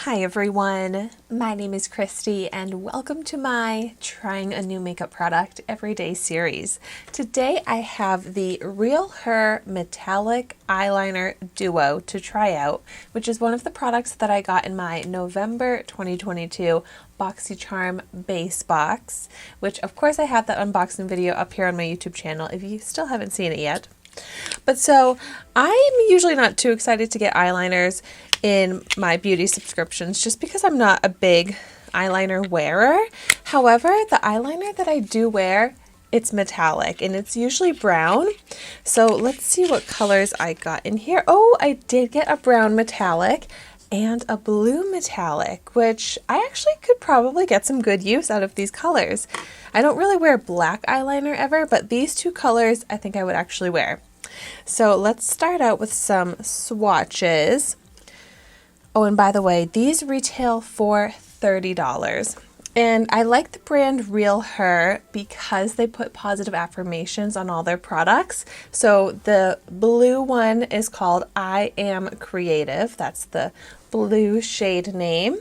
Hi everyone, my name is Christy and welcome to my Trying a New Makeup Product Everyday series. Today I have the REALHER Metallic Eyeliner Duo to try out, which is one of the products that I got in my November 2022 Boxycharm base box, which of course I have that unboxing video up here on my YouTube channel if you still haven't seen it yet. But so I'm usually not too excited to get eyeliners in my beauty subscriptions just because I'm not a big eyeliner wearer. However, the eyeliner that I do wear, it's metallic and it's usually brown. So let's see what colors I got in here. Oh, I did get a brown metallic and a blue metallic, which I actually could probably get some good use out of these colors. I don't really wear black eyeliner ever, but these two colors I think I would actually wear. So let's start out with some swatches. Oh, and by the way, these retail for $30. And I like the brand REALHER because they put positive affirmations on all their products. So the blue one is called I Am Creative. That's the blue shade name.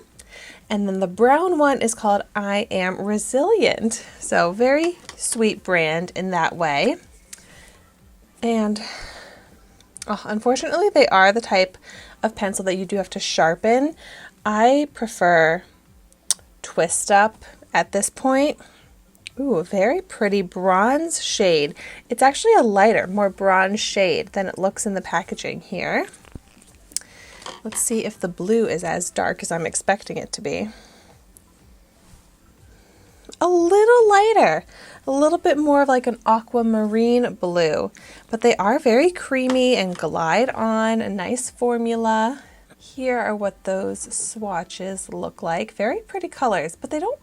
And then the brown one is called I Am Resilient. So very sweet brand in that way. And unfortunately, they are the type of pencil that you do have to sharpen. I prefer Twist Up at this point. Ooh, a very pretty bronze shade. It's actually a lighter, more bronze shade than it looks in the packaging here. Let's see if the blue is as dark as I'm expecting it to be. A little lighter, a little bit more of like an aquamarine blue, but they are very creamy and glide on, a nice formula. Here are what those swatches look like. Very pretty colors, but they don't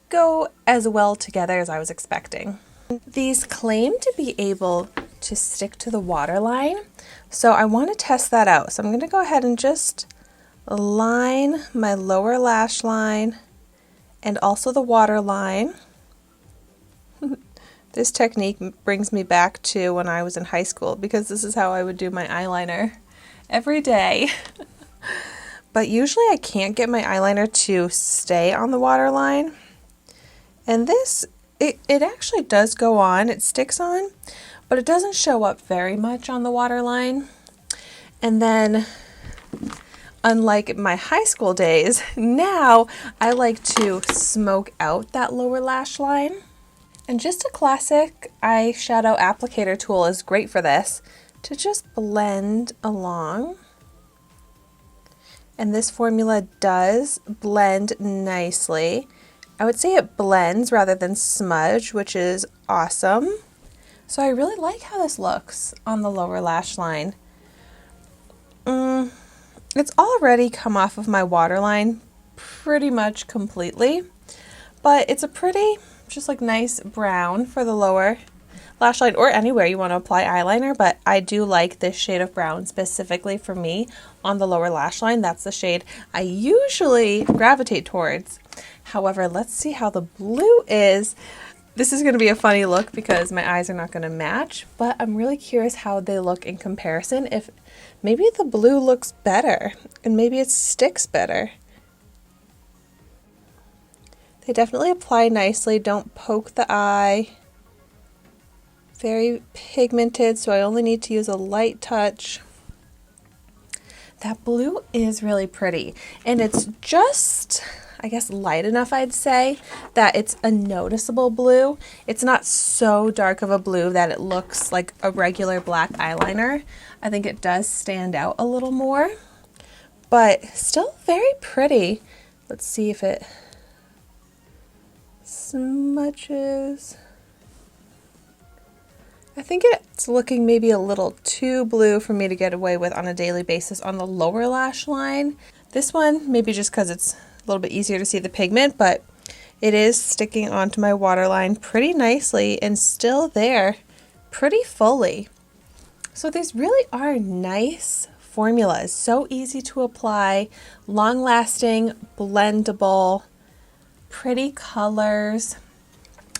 go as well together as I was expecting. These claim to be able to stick to the waterline, so I want to test that out. So I'm going to go ahead and just line my lower lash line and also the waterline. This technique brings me back to when I was in high school because this is how I would do my eyeliner every day. But usually I can't get my eyeliner to stay on the waterline. And this, it actually does go on, it sticks on, but it doesn't show up very much on the waterline. And then unlike my high school days, now I like to smoke out that lower lash line. And just a classic eyeshadow applicator tool is great for this, to just blend along. And this formula does blend nicely. I would say it blends rather than smudge, which is awesome. So I really like how this looks on the lower lash line. It's already come off of my waterline pretty much completely, but it's a pretty, just like nice brown for the lower lash line or anywhere you want to apply eyeliner, but I do like this shade of brown specifically for me on the lower lash line. That's the shade I usually gravitate towards. However, let's see how the blue is. This is going to be a funny look because my eyes are not going to match, but I'm really curious how they look in comparison. If maybe the blue looks better and maybe it sticks better. They definitely apply nicely, don't poke the eye. Very pigmented, so I only need to use a light touch. That blue is really pretty, and it's just, I guess, light enough, I'd say, that it's a noticeable blue. It's not so dark of a blue that it looks like a regular black eyeliner. I think it does stand out a little more, but still very pretty. Let's see if it smudges. I think it's looking maybe a little too blue for me to get away with on a daily basis on the lower lash line. This one, maybe just because it's a little bit easier to see the pigment, but it is sticking onto my waterline pretty nicely and still there pretty fully. So these really are nice formulas, so easy to apply, long-lasting, blendable, pretty colors.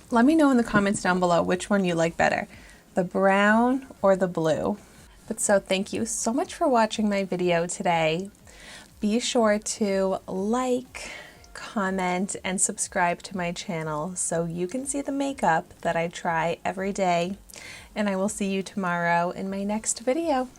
Let me know in the comments down below which one you like better, the brown or the blue. But so thank you so much for watching my video today. Be sure to like, comment, and subscribe to my channel so you can see the makeup that I try every day. And I will see you tomorrow in my next video.